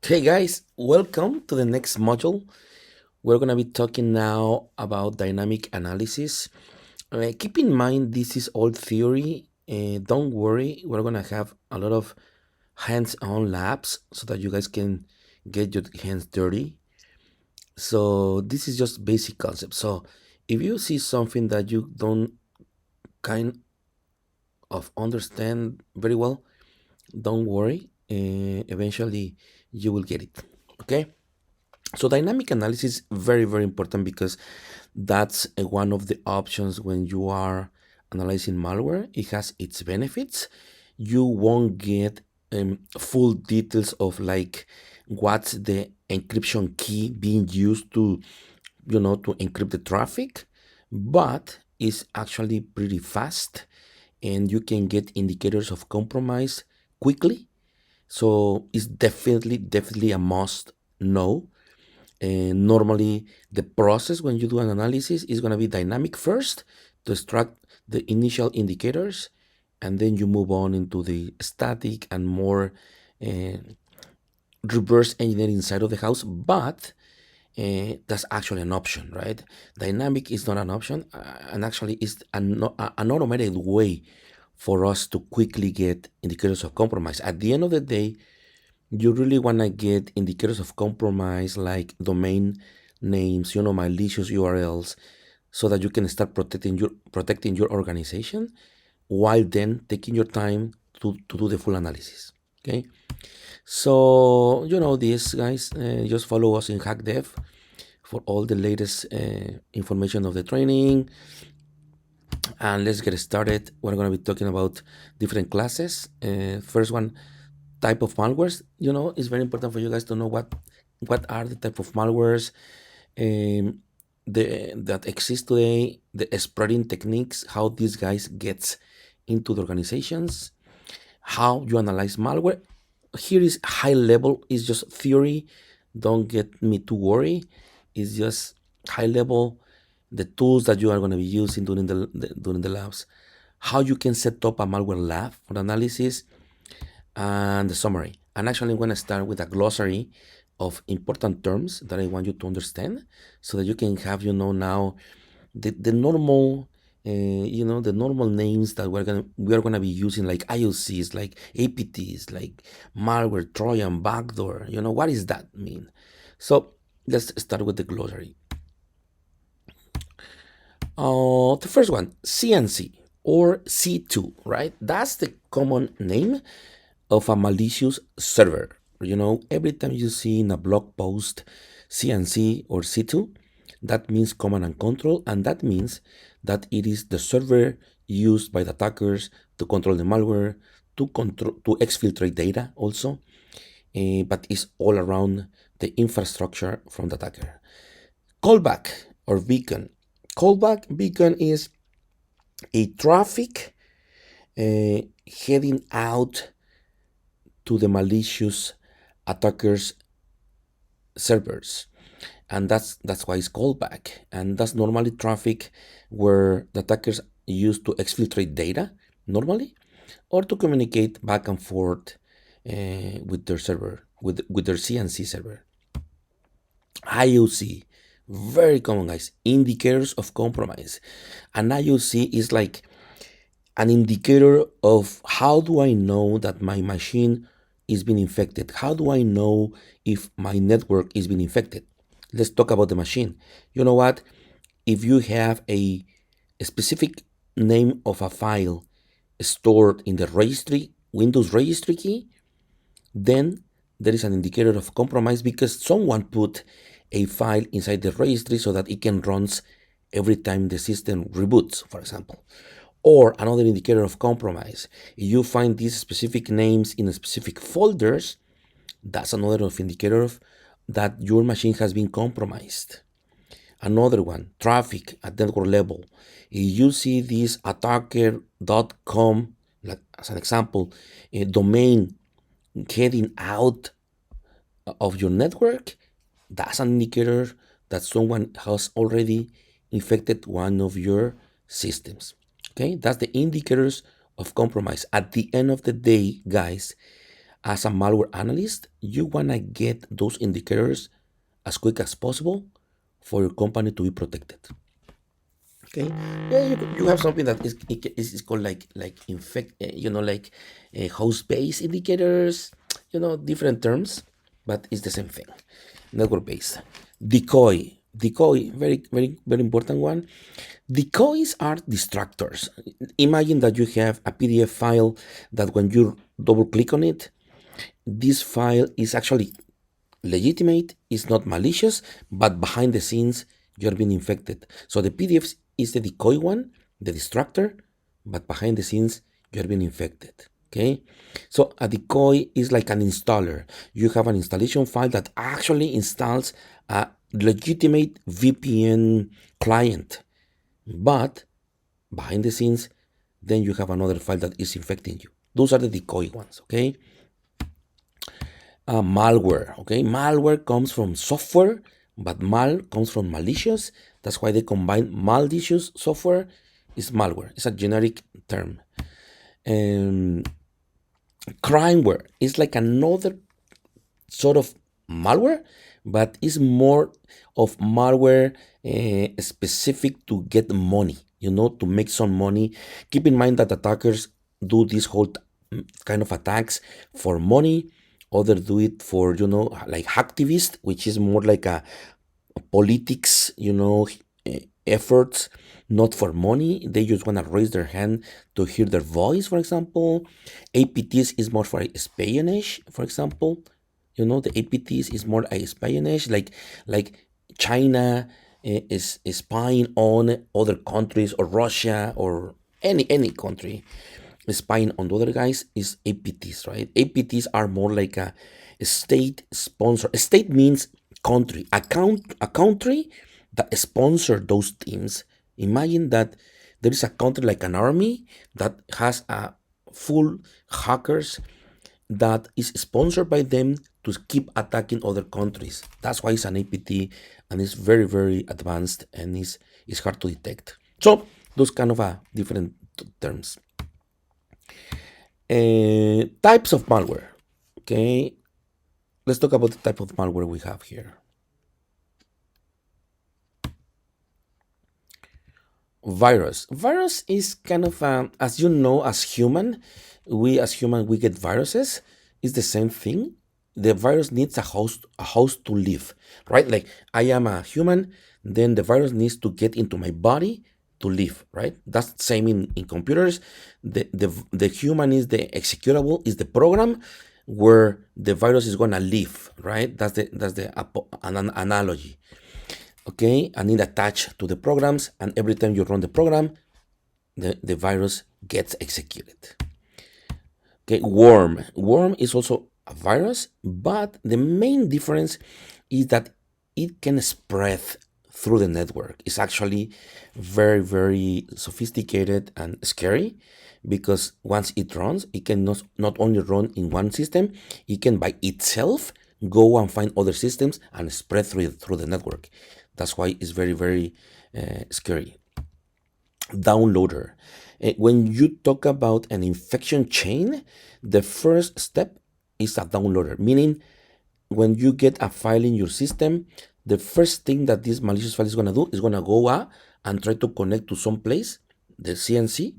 Hey guys, welcome to the next module. We're going to be talking now about dynamic analysis. Keep in mind, this is all theory. Don't worry, we're going to have a lot of hands on labs so that you guys can get your hands dirty. So, this is just basic concept. So, if you see something that you don't kind of understand very well, don't worry. Eventually, you will get it. Okay? So dynamic analysis very important because that's one of the options when you are analyzing malware. It has its benefits. You won't get full details of like what's the encryption key being used to to encrypt the traffic, but it's actually pretty fast and you can get indicators of compromise quickly. So it's definitely a must know. And normally, the process when you do an analysis is going to be dynamic first to extract the initial indicators, and then you move on into the static and more uh, reverse engineering side of the house. But that's actually an option, right? Dynamic is not an option, and actually is an automated way for us to quickly get indicators of compromise. At the end of the day, you really want to get indicators of compromise like domain names, malicious URLs, so that you can start protecting your organization while then taking your time to do the full analysis. Okay. So this, guys, just follow us in HackDev for all the latest information of the training. And let's get started. We're going to be talking about different classes. First one, type of malwares. It's very important for you guys to know what are the type of malwares that exist today, the spreading techniques, how these guys gets into the organizations, how you analyze malware. Here is high level, it's just theory. Don't get me too worried. It's just high level, the tools that you are going to be using during the labs, how you can set up a malware lab for analysis, and the summary. And actually, I'm going to start with a glossary of important terms that I want you to understand so that you can have, now the normal, the normal names that we are gonna be using, like IOCs, like APTs, like malware, Trojan, backdoor. What does that mean? So let's start with the glossary. The first one, CNC or C2, right? That's the common name of a malicious server. Every time you see in a blog post CNC or C2, that means command and control, and that means that it is the server used by the attackers to control the malware, to exfiltrate data also, but it's all around the infrastructure from the attacker. Callback or beacon. Callback beacon is a traffic heading out to the malicious attackers servers, and that's why it's called back. And that's normally traffic where the attackers use to exfiltrate data normally, or to communicate back and forth with their server, with their CNC server. IOC, very common, guys. Indicators of compromise. An IOC is like an indicator of how do I know that my machine is being infected? How do I know if my network is being infected? Let's talk about the machine. You know what? If you have a specific name of a file stored in the registry, Windows registry key, then there is an indicator of compromise because someone put a file inside the registry so that it can run every time the system reboots, for example. Or another indicator of compromise, if you find these specific names in specific folders, that's another indicator of that your machine has been compromised. Another one, traffic at network level. If you see this attacker.com, like as an example, a domain heading out of your network, that's an indicator that someone has already infected one of your systems. Okay, that's the indicators of compromise. At the end of the day, guys, as a malware analyst, you want to get those indicators as quick as possible for your company to be protected. Okay, yeah, you have something that is called like infect, like host based indicators, different terms, but it's the same thing. Network based. Decoy, very very very important one. Decoys are distractors. Imagine that you have a PDF file that when you double click on it, this file is actually legitimate, is not malicious, but behind the scenes you're being infected. So the PDF is the decoy one, the distractor, but behind the scenes you're being infected. Okay, so a decoy is like an installer. You have an installation file that actually installs a legitimate VPN client, but behind the scenes, then you have another file that is infecting you. Those are the decoy ones. Okay. Malware. Okay, malware comes from software, but mal comes from malicious. That's why they combine malicious software is malware. It's a generic term. And crimeware is like another sort of malware, but it's more of malware specific to get money, to make some money. Keep in mind that attackers do this whole kind of attacks for money. Others do it for, like hacktivist, which is more like a politics, efforts, not for money. They just want to raise their hand to hear their voice, for example. APTs is more for espionage, for example. The APTs is more espionage, like China is spying on other countries, or Russia, or any country spying on the other guys is APTs, right? APTs are more like a state sponsor. A state means country. A country that sponsor those teams. Imagine that there is a country like an army that has a full hackers that is sponsored by them to keep attacking other countries. That's why it's an APT, and it's very very advanced, and it's hard to detect. So those kind of different terms. Types of malware. Okay, let's talk about the type of malware we have here. Virus is kind of as you know, as human, we get viruses. It's the same thing. The virus needs a host to live, right? Like I am a human, then the virus needs to get into my body to live, right? That's the same in computers. The human is the executable, is the program where the virus is gonna live, right? That's the analogy. Okay, and it attached to the programs, and every time you run the program, the virus gets executed. Okay, worm is also a virus, but the main difference is that it can spread through the network. It's actually very very sophisticated and scary, because once it runs, it can not only run in one system, it can by itself go and find other systems and spread through the network. That's why it's very very scary. Downloader. When you talk about an infection chain, the first step is a downloader, meaning when you get a file in your system, the first thing that this malicious file is going to do is going to go and try to connect to some place, the CNC,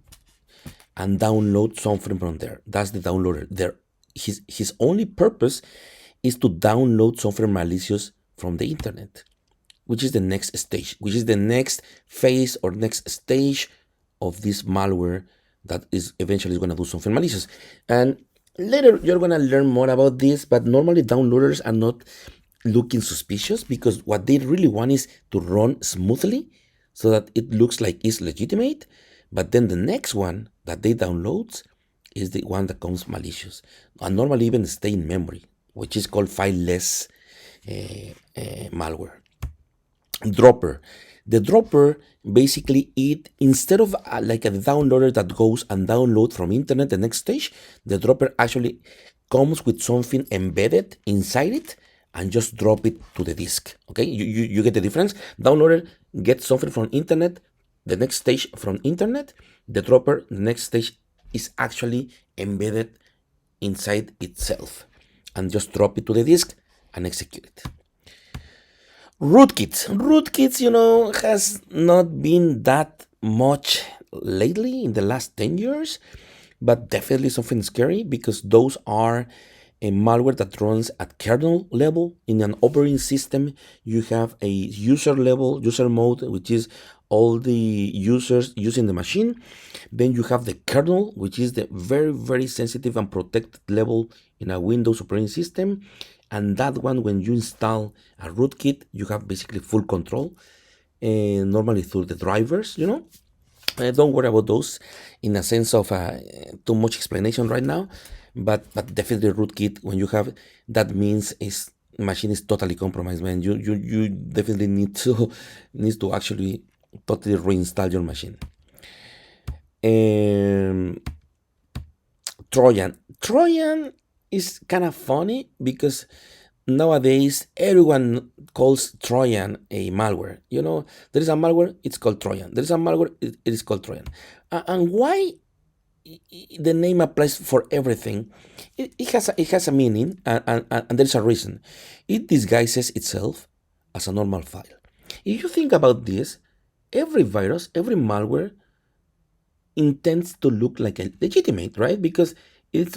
and download something from there. That's the downloader. His only purpose is to download something malicious from the internet, which is the next stage, which is the next phase or next stage of this malware that is eventually going to do something malicious. And later you're going to learn more about this, but normally downloaders are not looking suspicious, because what they really want is to run smoothly so that it looks like it's legitimate. But then the next one that they download is the one that comes malicious, and normally even stay in memory, which is called fileless malware. Dropper. The dropper basically, it instead of like a downloader that goes and download from internet the next stage, the dropper actually comes with something embedded inside it and just drop it to the disk. Okay, you get the difference. Downloader gets something from internet, the next stage from internet. The dropper, the next stage, is actually embedded inside itself and just drop it to the disk and execute it. Rootkits, has not been that much lately in the last 10 years, but definitely something scary because those are a malware that runs at kernel level. In an operating system, you have a user mode, which is all the users using the machine. Then you have the kernel, which is the very, very sensitive and protected level in a Windows operating system. And that one, when you install a rootkit, you have basically full control, normally through the drivers. Don't worry about those in a sense of too much explanation right now, but definitely rootkit, when you have that, means is machine is totally compromised, man. You definitely need to actually totally reinstall your machine. Um, Trojan is kind of funny because nowadays everyone calls Trojan a malware. There is a malware, it's called Trojan. There is a malware, it is called Trojan. And why the name applies for everything? It has a meaning, and there's a reason. It disguises itself as a normal file. If you think about this, every virus, every malware intends to look like a legitimate, right? Because it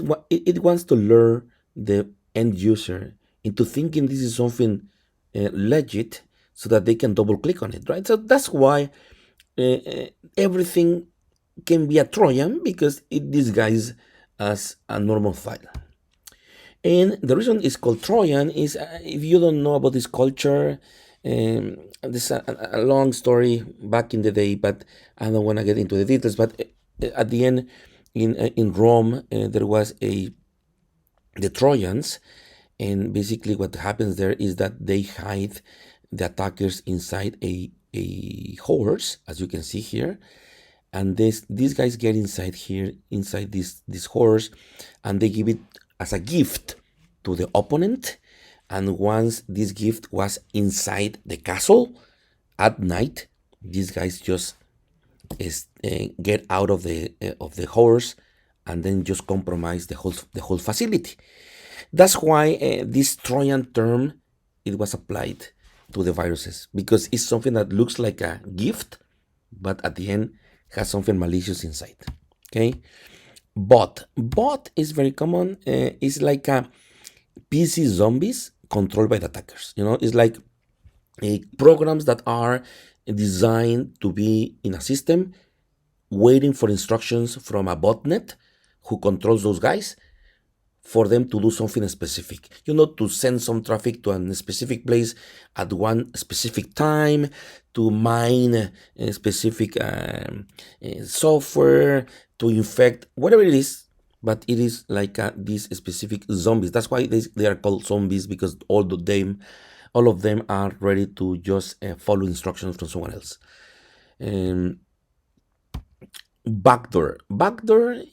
wants to lure the end user into thinking this is something legit, so that they can double click on it, right? So that's why everything can be a Trojan, because it disguises as a normal file. And the reason it's called Trojan is, if you don't know about this culture, this is a long story back in the day, but I don't want to get into the details. But at the end, in Rome, there was the Trojans, and basically what happens there is that they hide the attackers inside a horse, as you can see here. And these guys get inside here, inside this horse, and they give it as a gift to the opponent. And once this gift was inside the castle at night, these guys just get out of the horse, and then just compromise the whole facility. That's why this Trojan term, it was applied to the viruses, because it's something that looks like a gift, but at the end has something malicious inside. Okay. Bot is very common. It's like a PC zombies controlled by the attackers. It's like programs that are designed to be in a system, waiting for instructions from a botnet who controls those guys, for them to do something specific, to send some traffic to a specific place at one specific time, to mine a specific software, to infect, whatever it is. But it is like these specific zombies. That's why they are called zombies, because all of them are ready to just follow instructions from someone else. Backdoor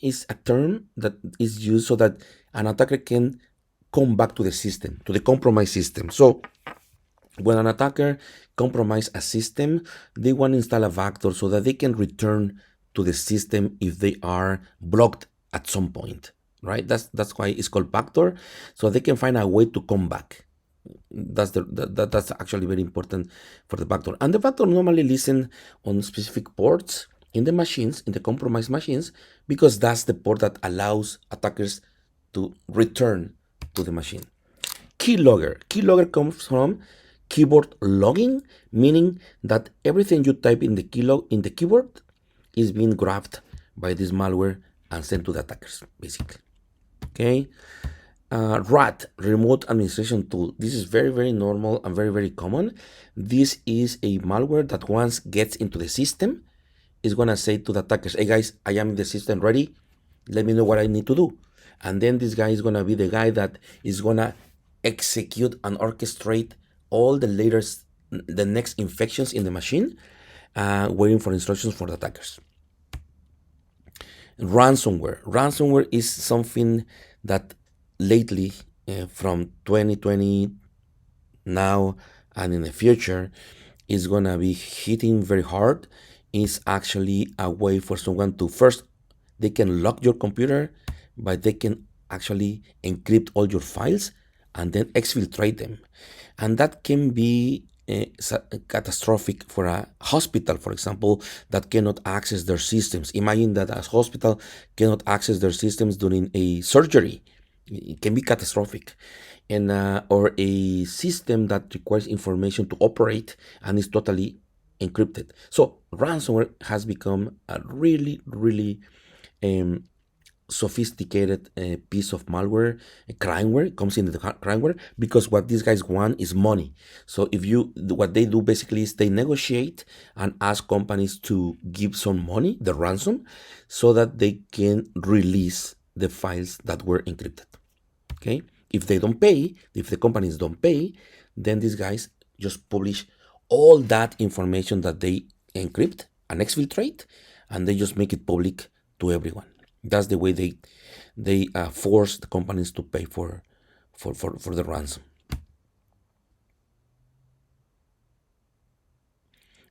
is a term that is used so that an attacker can come back to the system, to the compromised system. So when an attacker compromise a system, they want to install a backdoor so that they can return to the system if they are blocked at some point, right? That's why it's called backdoor, so they can find a way to come back. That's actually very important for the backdoor. And the backdoor normally listen on specific ports in the machines, in the compromised machines, because that's the port that allows attackers to return to the machine. Keylogger comes from keyboard logging, meaning that everything you type in the keyboard is being grabbed by this malware and sent to the attackers, basically. Okay. RAT, remote administration tool. This is very, very normal and very, very common. This is a malware that once gets into the system, is going to say to the attackers, hey guys, I am in the system ready. Let me know what I need to do. And then this guy is going to be the guy that is going to execute and orchestrate all the next infections in the machine, waiting for instructions for the attackers. Ransomware is something that lately, from 2020 now and in the future, is going to be hitting very hard. Is actually a way for someone to, first, they can lock your computer, but they can actually encrypt all your files and then exfiltrate them. And that can be catastrophic for a hospital, for example, that cannot access their systems. Imagine that a hospital cannot access their systems during a surgery. It can be catastrophic. And or a system that requires information to operate and is totally encrypted. So ransomware has become a really, really um, sophisticated piece of malware, crimeware comes in the crimeware, because what these guys want is money. So if you, what they do basically is they negotiate and ask companies to give some money, the ransom, so that they can release the files that were encrypted. Okay, if they don't pay, if the companies don't pay, then these guys just publish all that information that they encrypt and exfiltrate, and they just make it public to everyone. That's the way they force the companies to pay for the ransom.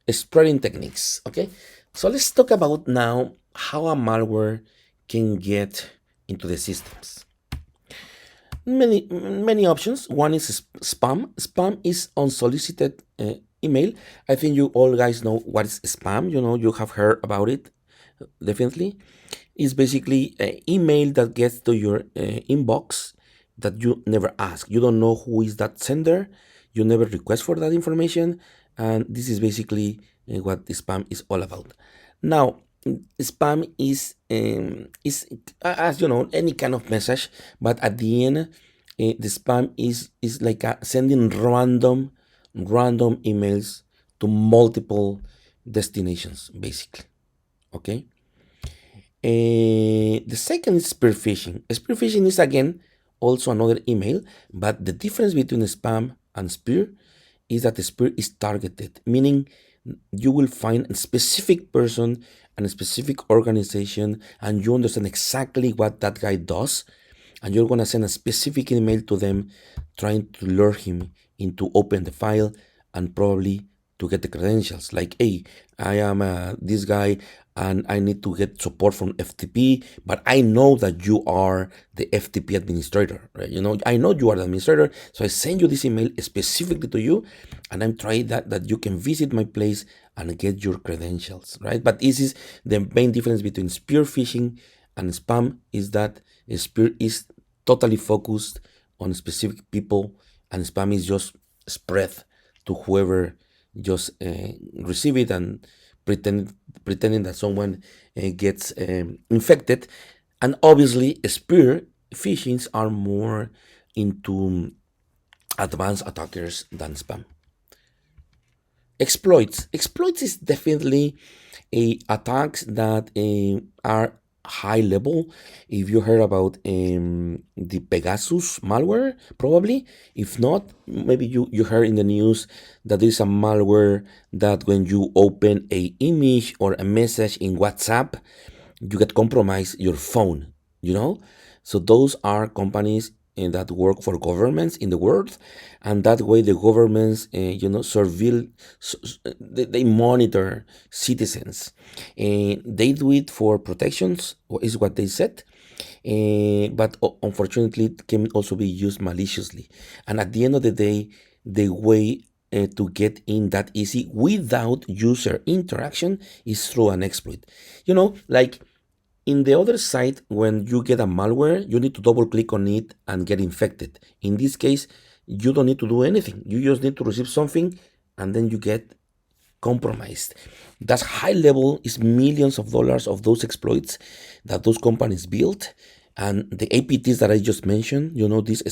Spreading techniques. Okay, so let's talk about now how a malware can get into the systems. Many options. One is spam. Spam is unsolicited email. I think you all guys know what is spam. You have heard about it, definitely. It's basically an email that gets to your inbox that you never ask. You don't know who is that sender. You never request for that information, and this is basically what the spam is all about. Now, spam is as you know, any kind of message, but at the end, the spam is like sending random emails to multiple destinations, basically. Okay. The second is spear phishing. Spear phishing is again also another email, but the difference between spam and spear is that the spear is targeted, meaning you will find a specific person and a specific organization, and you understand exactly what that guy does, and you're going to send a specific email to them trying to lure him into open the file and probably to get the credentials, like, hey, I am this guy and I need to get support from FTP, but I know that you are the FTP administrator, right? I know you are the administrator, so I send you this email specifically to you, and I'm trying that you can visit my place and get your credentials, right? But this is the main difference between spear phishing and spam, is that spear is totally focused on specific people, and spam is just spread to whoever just receive it and pretending that someone gets infected. And obviously, spear phishings are more into advanced attackers than spam. Exploits is definitely attacks that are high level. If you heard about the Pegasus malware, probably. If not, maybe you heard in the news that there is a malware that when you open a image or a message in WhatsApp, you get compromised your phone. So those are companies that work for governments in the world, and that way the governments surveil, they monitor citizens, and they do it for protections, is what they said. But unfortunately, it can also be used maliciously, and at the end of the day, the way to get in that easy without user interaction is through an exploit. Like in the other side, when you get a malware, you need to double click on it and get infected. In this case, you don't need to do anything. You just need to receive something and then you get compromised. That's high level, is millions of dollars of those exploits that those companies built. And the APTs that I just mentioned, these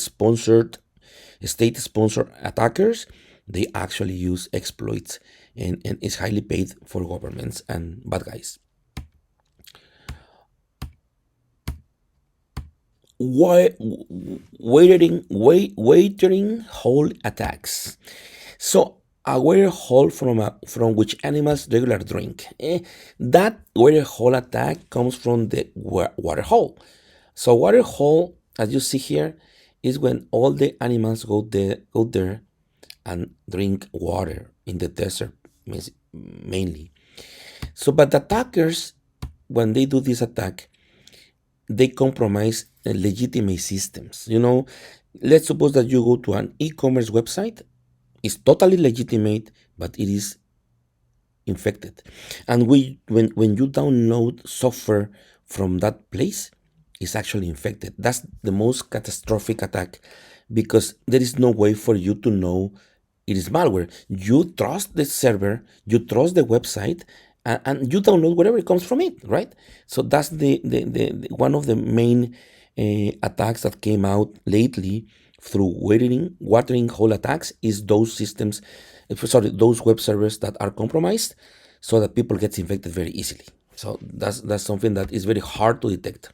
state sponsored attackers, they actually use exploits, and is highly paid for governments and bad guys. Watering hole attacks. So a water hole from which animals regular drink. That water hole attack comes from the water hole. So water hole, as you see here, is when all the animals go there and drink water in the desert, mainly. So, but the attackers, when they do this attack, they compromise legitimate systems. Let's suppose that you go to an e-commerce website. It's totally legitimate, but it is infected. And when you download software from that place, it's actually infected. That's the most catastrophic attack because there is no way for you to know it is malware. You trust the server, you trust the website, and you download whatever comes from it, right? So that's the one of the main attacks that came out lately through watering hole attacks is those systems, sorry, those web servers that are compromised, so that people get infected very easily. So that's something that is very hard to detect.